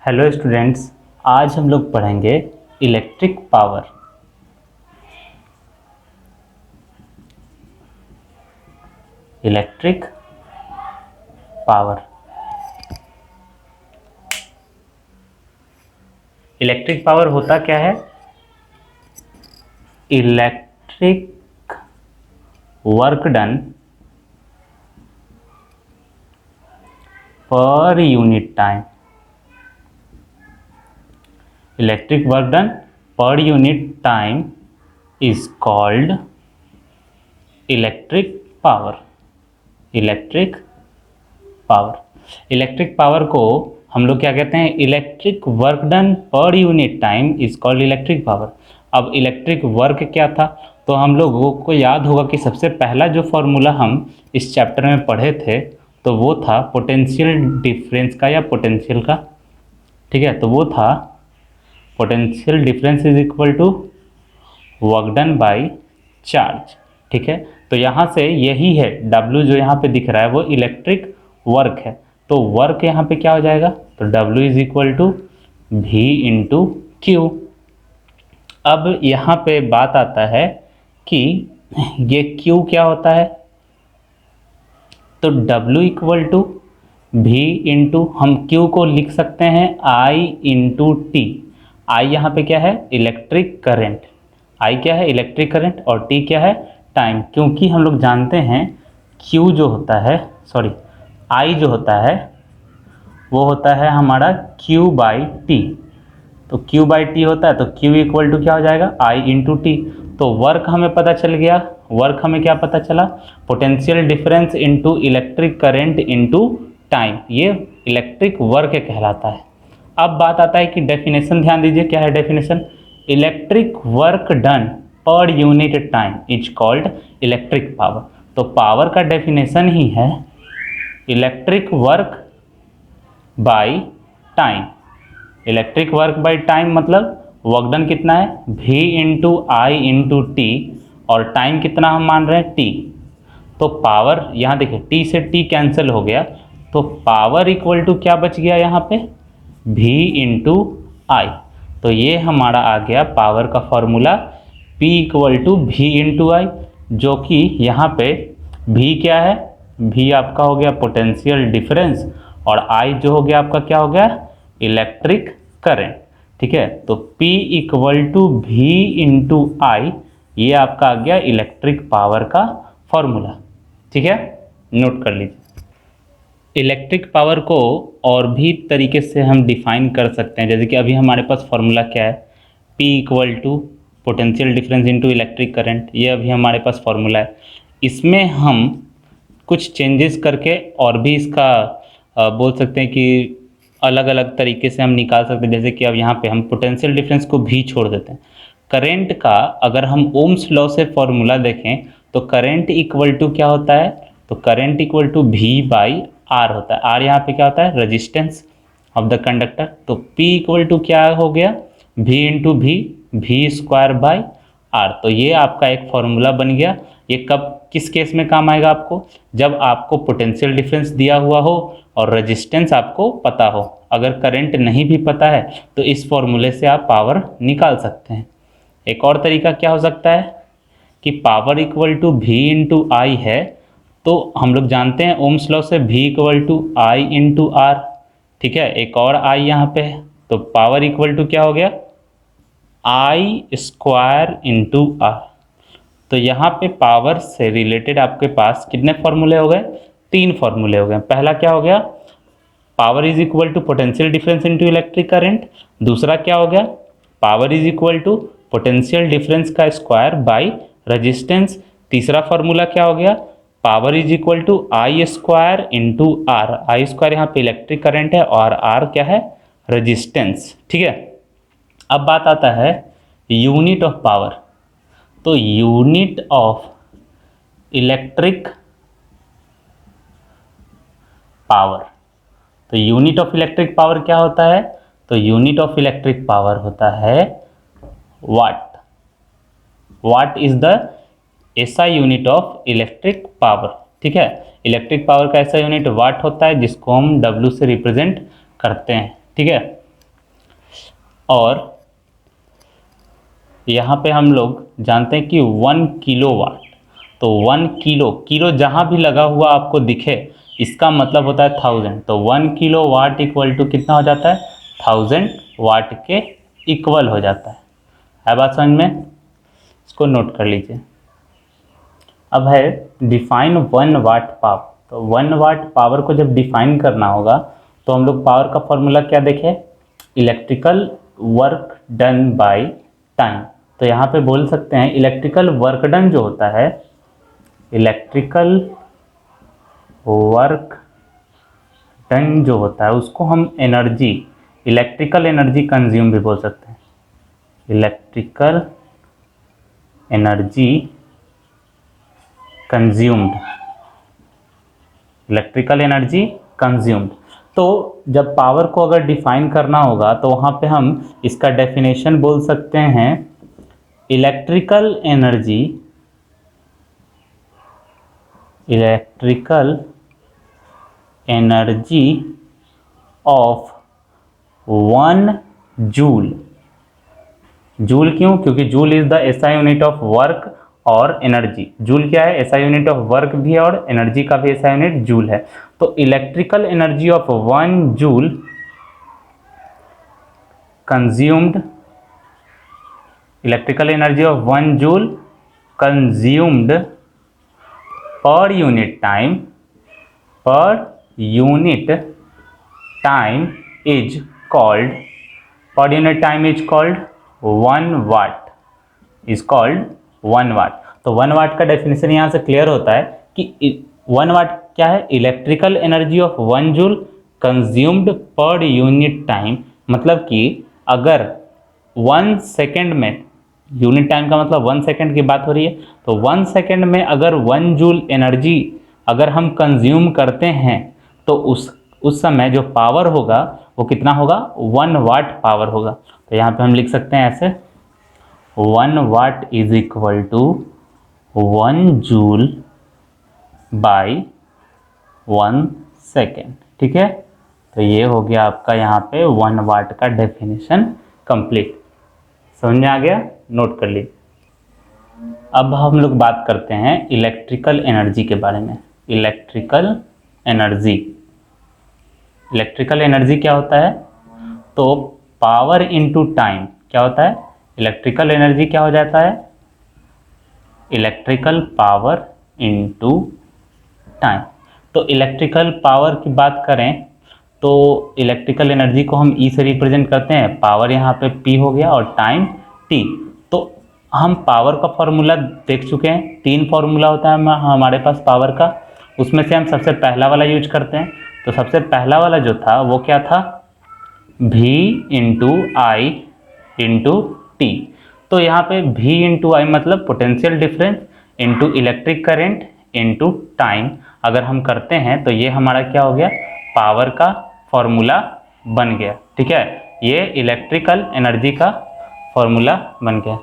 Hello students, आज हम लोग पढ़ेंगे electric power. Electric power. Electric power होता क्या है? इलेक्ट्रिक वर्क डन पर unit time. Electric work done पर unit time is called electric power. Electric power. Electric power को हम लोग क्या कहते हैं? इलेक्ट्रिक वर्क डन पर unit time is called electric power. अब इलेक्ट्रिक वर्क क्या था? तो हम लोगों को याद होगा कि सबसे पहला जो फॉर्मूला हम इस चैप्टर में पढ़े थे तो वो था पोटेंशियल डिफरेंस का या पोटेंशियल का। ठीक है, तो वो था potential difference is equal to work done by charge. ठीक है, तो यहाँ से यही है W जो यहाँ पे दिख रहा है वो इलेक्ट्रिक वर्क है। तो वर्क यहाँ पे क्या हो जाएगा? तो W is equal to V into Q. अब यहाँ पे बात आता है कि ये Q क्या होता है? तो W equal to V into, हम Q को लिख सकते हैं I इंटू टी। I यहाँ पे क्या है? Electric current. I क्या है? Electric current. और T क्या है? टाइम। क्योंकि हम लोग जानते हैं Q जो होता है, I जो होता है वो होता है हमारा Q बाई टी। तो Q बाई टी होता है तो Q इक्वल टू क्या हो जाएगा? I into T. तो वर्क हमें पता चल गया। वर्क हमें क्या पता चला? Potential difference into electric current into time. ये इलेक्ट्रिक वर्क कहलाता है। अब बात आता है कि डेफिनेशन ध्यान दीजिए, क्या है डेफिनेशन? इलेक्ट्रिक वर्क डन पर unit time is called electric power. तो पावर का डेफिनेशन ही है electric work by time. Electric work by time मतलब वर्क डन कितना है? V इंटू आई इंटू टी, और टाइम कितना हम मान रहे हैं? T। तो पावर यहाँ देखिए T से T कैंसिल हो गया, तो पावर इक्वल टू क्या बच गया यहाँ पे? V into I. तो ये हमारा आ गया पावर का formula P equal to V into I, जो कि यहाँ पे V क्या है? V आपका हो गया पोटेंशियल डिफरेंस, और I जो हो गया आपका क्या हो गया? Electric current. ठीक है, तो P equal to V into I, ये आपका आ गया इलेक्ट्रिक पावर का फॉर्मूला। ठीक है, नोट कर लीजिए। इलेक्ट्रिक पावर को और भी तरीके से हम डिफाइन कर सकते हैं, जैसे कि अभी हमारे पास फॉर्मूला क्या है? P equal to potential difference into electric current, ये अभी हमारे पास फॉर्मूला है। इसमें हम कुछ चेंजेस करके और भी इसका बोल सकते हैं कि अलग अलग तरीके से हम निकाल सकते हैं। जैसे कि अब यहाँ पे हम पोटेंशियल डिफरेंस को भी छोड़ देते हैं। करंट का अगर हम ओम्स लॉ से फॉर्मूला देखें तो करंट इक्वल टू क्या होता है? तो current equal to V by R होता है। आर यहाँ पे क्या होता है? Resistance of the conductor. तो P इक्वल टू क्या हो गया? V into V square by R. तो ये आपका एक फॉर्मूला बन गया। ये कब किस केस में काम आएगा आपको? जब आपको पोटेंशियल डिफरेंस दिया हुआ हो और रेजिस्टेंस आपको पता हो। अगर करंट नहीं भी पता है तो इस फॉर्मूले से आप पावर निकाल सकते हैं। एक और तरीका क्या हो सकता है कि power equal to V into I है, तो हम लोग जानते हैं ओम्स लॉ से V equal to I into R. ठीक है, एक और I यहाँ पे है, तो पावर इक्वल टू क्या हो गया? आई स्क्वायर इंटू आर। तो यहाँ पे पावर से रिलेटेड आपके पास कितने फॉर्मूले हो गए? 3 फॉर्मूले हो गए। पहला क्या हो गया? Power is equal to potential difference into electric current. दूसरा क्या हो गया? Power is equal to potential difference का स्क्वायर बाई रेजिस्टेंस। तीसरा फॉर्मूला क्या हो गया? Power is equal to I square into R. I square यहाँ पे इलेक्ट्रिक करंट है और आर क्या है? रेजिस्टेंस। ठीक है, अब बात आता है यूनिट ऑफ पावर। तो यूनिट ऑफ इलेक्ट्रिक पावर, तो यूनिट ऑफ इलेक्ट्रिक पावर क्या होता है? तो यूनिट ऑफ इलेक्ट्रिक पावर होता है वाट। वाट इज द ऐसा यूनिट ऑफ इलेक्ट्रिक पावर। ठीक है, इलेक्ट्रिक पावर का ऐसा यूनिट वाट होता है जिसको हम W से रिप्रेजेंट करते हैं। ठीक है, और यहाँ पे हम लोग जानते हैं कि 1 किलोवाट, तो 1 किलो, किलो जहाँ भी लगा हुआ आपको दिखे इसका मतलब होता है 1000, तो 1 किलो वाट इक्वल टू कितना हो जाता है 1000 वाट के इक्वल हो जाता है बात समझ में? इसको नोट कर लीजिए। अब है डिफाइन 1 वाट पावर, तो 1 वाट पावर को जब डिफाइन करना होगा तो हम लोग पावर का फॉर्मूला क्या देखें, electrical work done by time. तो यहाँ पे बोल सकते हैं इलेक्ट्रिकल वर्क डन जो होता है, इलेक्ट्रिकल वर्क डन जो होता है उसको हम एनर्जी, इलेक्ट्रिकल एनर्जी कंज्यूम भी बोल सकते हैं, electrical energy consumed, electrical energy consumed. तो जब पावर को अगर डिफाइन करना होगा तो वहाँ पे हम इसका डेफिनेशन बोल सकते हैं electrical energy, electrical energy of 1 joule. Joule क्यों? क्योंकि joule is the SI unit of work और एनर्जी। जूल क्या है? एसआई यूनिट ऑफ वर्क भी है और एनर्जी का भी एसआई यूनिट जूल है। तो electrical energy of 1 joule consumed, electrical energy of 1 joule consumed per unit time, per unit time is called, per unit time is called 1 watt, is called 1 watt. तो 1 वाट का definition यहाँ से clear होता है कि 1 वाट क्या है, electrical energy of 1 joule consumed per unit time. मतलब कि अगर 1 सेकेंड में, यूनिट टाइम का मतलब 1 सेकेंड की बात हो रही है, तो 1 सेकेंड में अगर 1 जूल एनर्जी अगर हम कंज्यूम करते हैं तो उस समय जो पावर होगा वो कितना होगा, 1 वाट पावर होगा। तो यहाँ पे हम लिख सकते हैं ऐसे, 1 watt is equal to 1 joule by 1 second. ठीक है, तो ये हो गया आपका यहाँ पे 1 वाट का डेफिनेशन कंप्लीट। समझ में आ गया? नोट कर लीजिए। अब हम लोग बात करते हैं इलेक्ट्रिकल एनर्जी के बारे में। इलेक्ट्रिकल एनर्जी, इलेक्ट्रिकल एनर्जी क्या होता है? तो पावर इनटू टाइम क्या होता है? इलेक्ट्रिकल एनर्जी क्या हो जाता है? Electrical power into time. तो इलेक्ट्रिकल पावर की बात करें तो इलेक्ट्रिकल एनर्जी को हम ई से रिप्रेजेंट करते हैं, पावर यहाँ पे पी हो गया और टाइम टी। तो हम पावर का फॉर्मूला देख चुके हैं, 3 फॉर्मूला होता है हमारे पास पावर का, उसमें से हम सबसे पहला वाला यूज करते हैं। तो सबसे पहला वाला जो था वो क्या था, V इंटू आई इंटू टी। तो यहाँ पे V इंटू आई मतलब potential difference into electric current into time अगर हम करते हैं तो ये हमारा क्या हो गया, पावर का फॉर्मूला बन गया। ठीक है, ये इलेक्ट्रिकल एनर्जी का फॉर्मूला बन गया।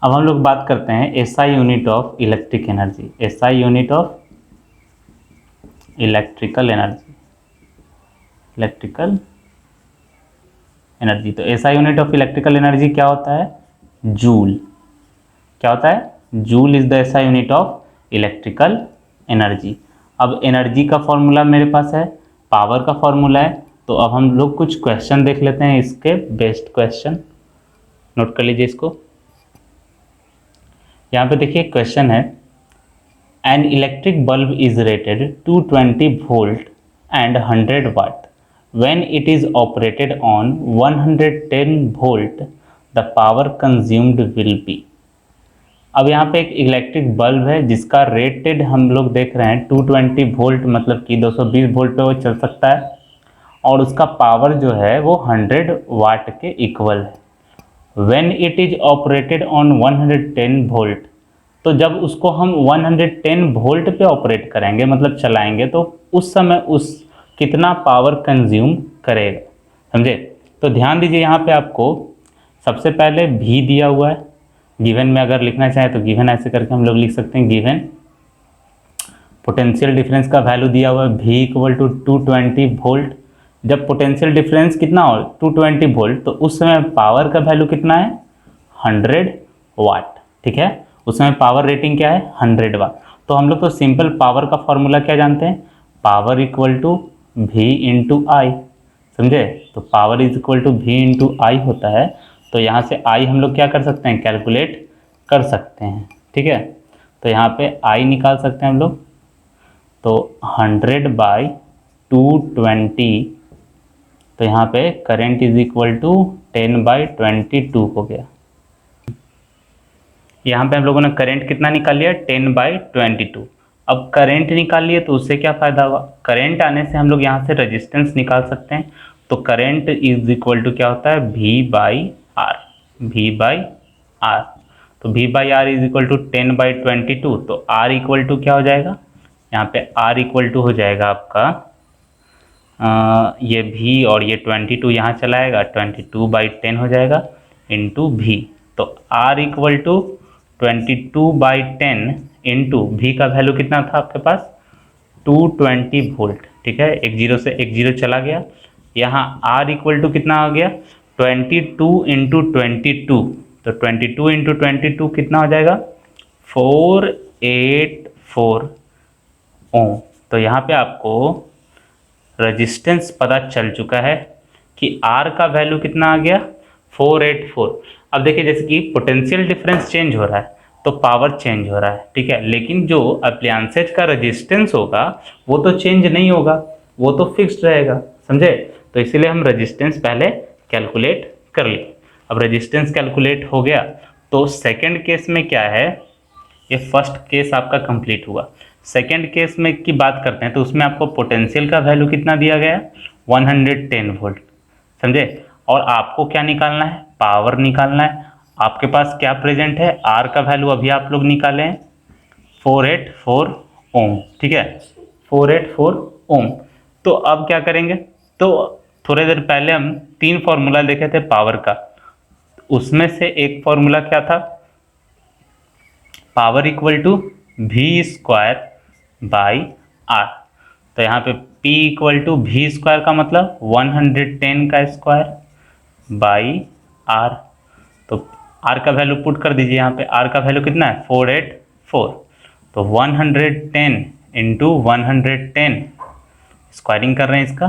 अब हम लोग बात करते हैं SI unit of electric energy, SI unit of electrical energy, electrical energy. तो SI unit of electrical energy क्या होता है, जूल। क्या होता है? Joule is the SI unit of electrical energy. अब एनर्जी का फॉर्मूला मेरे पास है, पावर का फॉर्मूला है, तो अब हम लोग कुछ क्वेश्चन देख लेते हैं, इसके बेस्ट क्वेश्चन नोट कर लीजिए इसको। यहाँ पे देखिए क्वेश्चन है, an electric bulb is rated 220 volt and 100 watt when it is operated on 110 volt the power consumed will be। अब यहाँ पे एक इलेक्ट्रिक बल्ब है जिसका रेटेड हम लोग देख रहे हैं 220 वोल्ट, मतलब कि 220 वोल्ट पे वो चल सकता है और उसका पावर जो है वो 100 वाट के इक्वल है। when it is operated on 110 volt, तो जब उसको हम 110 वोल्ट पे ऑपरेट करेंगे मतलब चलाएंगे तो उस समय उस कितना पावर कंज्यूम करेगा, समझे? तो ध्यान दीजिए यहाँ पे आपको सबसे पहले भी दिया हुआ है, गिवन में अगर लिखना चाहे तो गिवन ऐसे करके हम लोग लिख सकते हैं, गिवन पोटेंशियल डिफरेंस का वैल्यू दिया हुआ है V इक्वल टू 220 वोल्ट जब पोटेंशियल डिफरेंस कितना हो 220 वोल्ट, तो उस समय पावर का वैल्यू कितना है 100 वाट। ठीक है, उस समय पावर रेटिंग क्या है 100 वाट। तो हम लोग तो सिंपल पावर का फॉर्मूला क्या जानते हैं, power equal to V into I, समझे। तो power is equal to V into I होता है। तो यहाँ से I हम लोग क्या कर सकते हैं, कैलकुलेट कर सकते हैं। ठीक है, तो यहाँ पे I निकाल सकते हैं हम लोग। तो 100/220, तो यहाँ पे करंट इज इक्वल टू 10/22 हो गया। यहाँ पे हम लोगों ने करंट कितना निकाल लिया 10/22। अब करंट निकाल लिए तो उससे क्या फ़ायदा हुआ, करंट आने से हम लोग यहाँ से रेजिस्टेंस निकाल सकते हैं। तो करंट इज इक्वल टू क्या होता है V/R, V/R। तो V/R इज इक्वल टू 10/22। तो R इक्वल टू क्या हो जाएगा, यहाँ पे R इक्वल टू हो जाएगा आपका ये V और ये 22 यहाँ चला आएगा, 22/10 हो जाएगा इंटू V। तो R equal to 22/10 into V का वैल्यू कितना था आपके पास 220 वोल्ट। ठीक है, एक जीरो से एक जीरो चला गया। यहाँ R इक्वल टू कितना हो गया 22 इंटू 22। तो 22 इंटू 22 कितना हो जाएगा 484 ओम। तो यहाँ पे आपको रेजिस्टेंस पता चल चुका है कि R का वैल्यू कितना आ गया 484। अब देखिए जैसे कि पोटेंशियल डिफरेंस चेंज हो रहा है तो पावर चेंज हो रहा है, ठीक है, लेकिन जो अप्लायंसेज का रेजिस्टेंस होगा वो तो चेंज नहीं होगा, वो तो फिक्स्ड रहेगा, समझे। तो इसीलिए हम रेजिस्टेंस पहले कैलकुलेट कर लिए। अब रेजिस्टेंस कैलकुलेट हो गया तो सेकेंड केस में क्या है, ये फर्स्ट केस आपका कंप्लीट हुआ। सेकेंड केस में की बात करते हैं तो उसमें आपको पोटेंशियल का वैल्यू कितना दिया गया है 110 वोल्ट, समझे। और आपको क्या निकालना है, पावर निकालना है। आपके पास क्या प्रेजेंट है, आर का वैल्यू अभी आप लोग निकालें 484 ओम, ठीक है, 484 ओम। तो अब क्या करेंगे, तो थोड़ी देर पहले हम 3 फॉर्मूला देखे थे पावर का, उसमें से एक फॉर्मूला क्या था, पावर इक्वल टू V²/R। तो यहाँ पे P इक्वल टू V² का मतलब 110 का स्क्वायर बाई R। तो R का वैल्यू पुट कर दीजिए, यहाँ पे R का वैल्यू कितना है 484। तो 110 इंटू 110 स्क्वायरिंग कर रहे हैं इसका,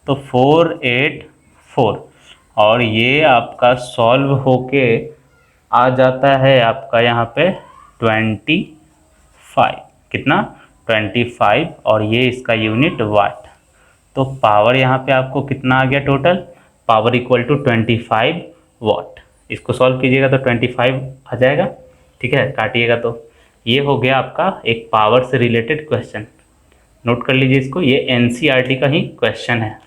तो 484। और ये आपका सॉल्व होके आ जाता है आपका यहाँ पे 25, कितना 25, और ये इसका यूनिट वाट। तो पावर यहाँ पे आपको कितना आ गया टोटल, पावर इक्वल टू 25 वाट। इसको सॉल्व कीजिएगा तो 25 आ जाएगा, ठीक है, काटिएगा तो ये हो गया आपका एक पावर से रिलेटेड क्वेश्चन। नोट कर लीजिए इसको, ये एनसीईआरटी का ही क्वेश्चन है।